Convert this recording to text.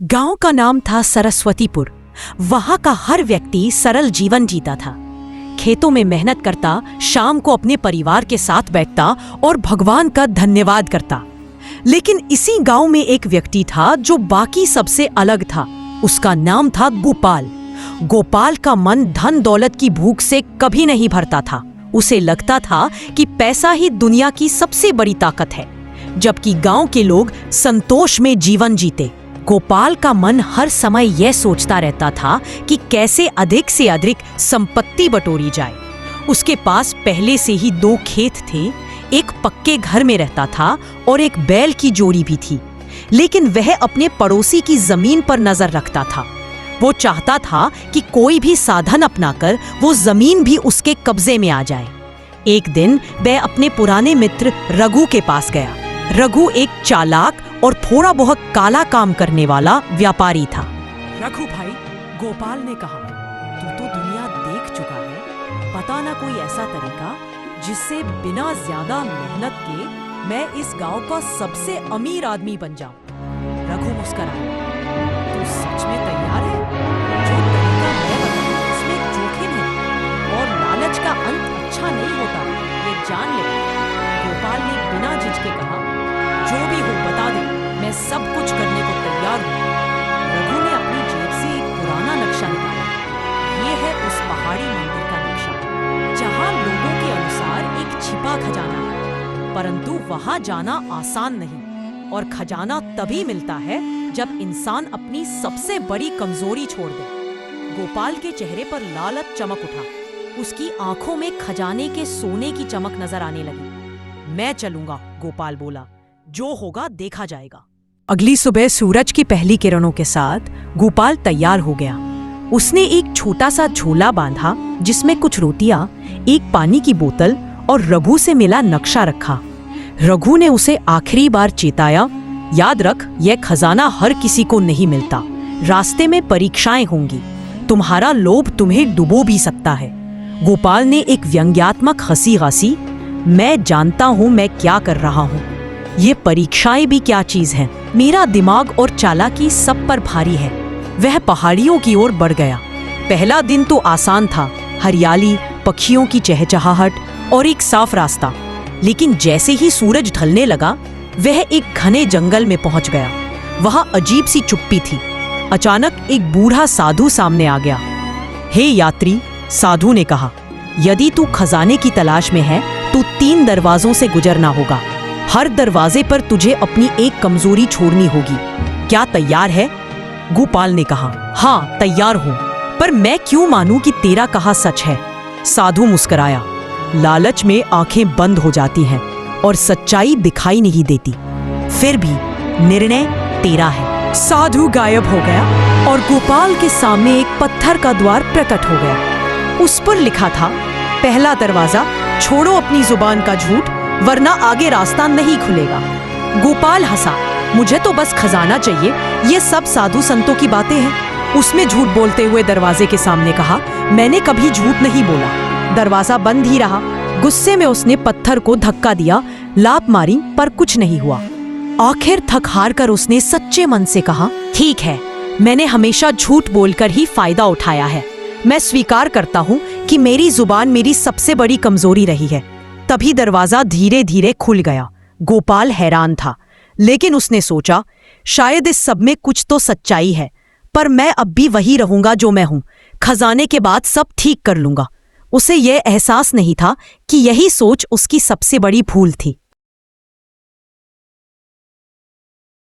गांव का नाम था सरस्वतीपुर। वहां का हर व्यक्ति सरल जीवन जीता था। खेतों में मेहनत करता, शाम को अपने परिवार के साथ बैठता और भगवान का धन्यवाद करता। लेकिन इसी गांव में एक व्यक्ति था जो बाकी सबसे अलग था। उसका नाम था गोपाल। गोपाल का मन धन दौलत की भूख से कभी नहीं भरता था। उसे लगता था कि पैसा ही दुनिया की सबसे बड़ी ताकत है, जबकि गांव के लोग संतोष में जीवन जीते। गोपाल का मन हर समय यह सोचता रहता था कि कैसे अधिक से अधिक संपत्ति बटोरी जाए। उसके पास पहले से ही 2 खेत थे, एक पक्के घर में रहता था और एक बैल की जोड़ी भी थी। लेकिन वह अपने पड़ोसी की जमीन पर नजर रखता था। वो चाहता था कि कोई भी साधन अपनाकर वो जमीन भी उसके कब्जे में आ जाए। एक दिन वह अपने पुराने मित्र रघु के पास गया। रघु एक चालाक और थोड़ा बहुत काला काम करने वाला व्यापारी था। रघु भाई, गोपाल ने कहा, तू तो दुनिया देख चुका है। पता ना कोई ऐसा तरीका जिससे बिना ज्यादा मेहनत के मैं इस गांव का सबसे अमीर आदमी बन जाऊं। रघु मुस्कुराया। तू सच में तैयार है? जो तरीका मैं बताऊं उसमें जोखिम है और लालच का अंत अच्छा नहीं होता, ये जान ले। गोपाल ने बिना झिझके कहा, जो भी हो बता दे, मैं सब कुछ करने को तैयार हूँ। रघु ने अपनी जेब से एक पुराना नक्शा निकाला। ये है उस पहाड़ी मंदिर का नक्शा, जहाँ लोगों के अनुसार एक छिपा खजाना है। परंतु वहां जाना आसान नहीं, और खजाना तभी मिलता है जब इंसान अपनी सबसे बड़ी कमजोरी छोड़ दे। गोपाल के चेहरे पर लालच चमक उठा। उसकी आंखों में खजाने के सोने की चमक नजर आने लगी। मैं चलूंगा, गोपाल बोला, जो होगा देखा जाएगा। अगली सुबह सूरज की पहली किरणों के साथ गोपाल तैयार हो गया। उसने एक छोटा सा झोला बांधा जिसमें कुछ रोटियां, एक पानी की बोतल और रघु से मिला नक्शा रखा। रघु ने उसे आखिरी बार चेताया, याद रख, यह खजाना हर किसी को नहीं मिलता। रास्ते में परीक्षाएं होंगी, तुम्हारा लोभ तुम्हें डुबो भी सकता है। गोपाल ने एक व्यंग्यात्मक हंसी हंसी, मैं जानता हूं मैं क्या कर रहा हूं। ये परीक्षाएं भी क्या चीज हैं। मेरा दिमाग और चालाकी सब पर भारी है। वह पहाड़ियों की ओर बढ़ गया। पहला दिन तो आसान था, हरियाली, पक्षियों की चहचहाहट और एक साफ रास्ता। लेकिन जैसे ही सूरज ढलने लगा, वह एक घने जंगल में पहुंच गया। वहां अजीब सी चुप्पी थी। अचानक एक बूढ़ा साधु सामने आ गया। हे यात्री, साधु ने कहा, यदि तू खजाने की तलाश में है तो 3 दरवाजों से गुजरना होगा। हर दरवाजे पर तुझे अपनी एक कमजोरी छोड़नी होगी। क्या तैयार है? गोपाल ने कहा, हाँ तैयार हूँ, पर मैं क्यों मानूं कि तेरा कहा सच है? साधु मुस्कुराया। लालच में आंखें बंद हो जाती हैं और सच्चाई दिखाई नहीं देती। फिर भी निर्णय तेरा है। साधु गायब हो गया और गोपाल के सामने एक पत्थर का द्वार प्रकट हो गया। उस पर लिखा था, पहला दरवाजा, छोड़ो अपनी जुबान का झूठ, वरना आगे रास्ता नहीं खुलेगा। गोपाल हंसा, मुझे तो बस खजाना चाहिए, ये सब साधु संतों की बातें हैं। उसने झूठ बोलते हुए दरवाजे के सामने कहा, मैंने कभी झूठ नहीं बोला। दरवाजा बंद ही रहा। गुस्से में उसने पत्थर को धक्का दिया, लात मारी, पर कुछ नहीं हुआ। आखिर थक हार कर उसने सच्चे मन से कहा, ठीक है, मैंने हमेशा झूठ बोलकर ही फायदा उठाया है। मैं स्वीकार करता हूँ कि मेरी जुबान मेरी सबसे बड़ी कमजोरी रही है। तभी दरवाजा धीरे धीरे खुल गया। गोपाल हैरान था, लेकिन उसने सोचा, शायद इस सब में कुछ तो सच्चाई है, पर मैं अब भी वही रहूंगा जो मैं हूं। खजाने के बाद सब ठीक कर लूंगा। उसे यह एहसास नहीं था कि यही सोच उसकी सबसे बड़ी भूल थी।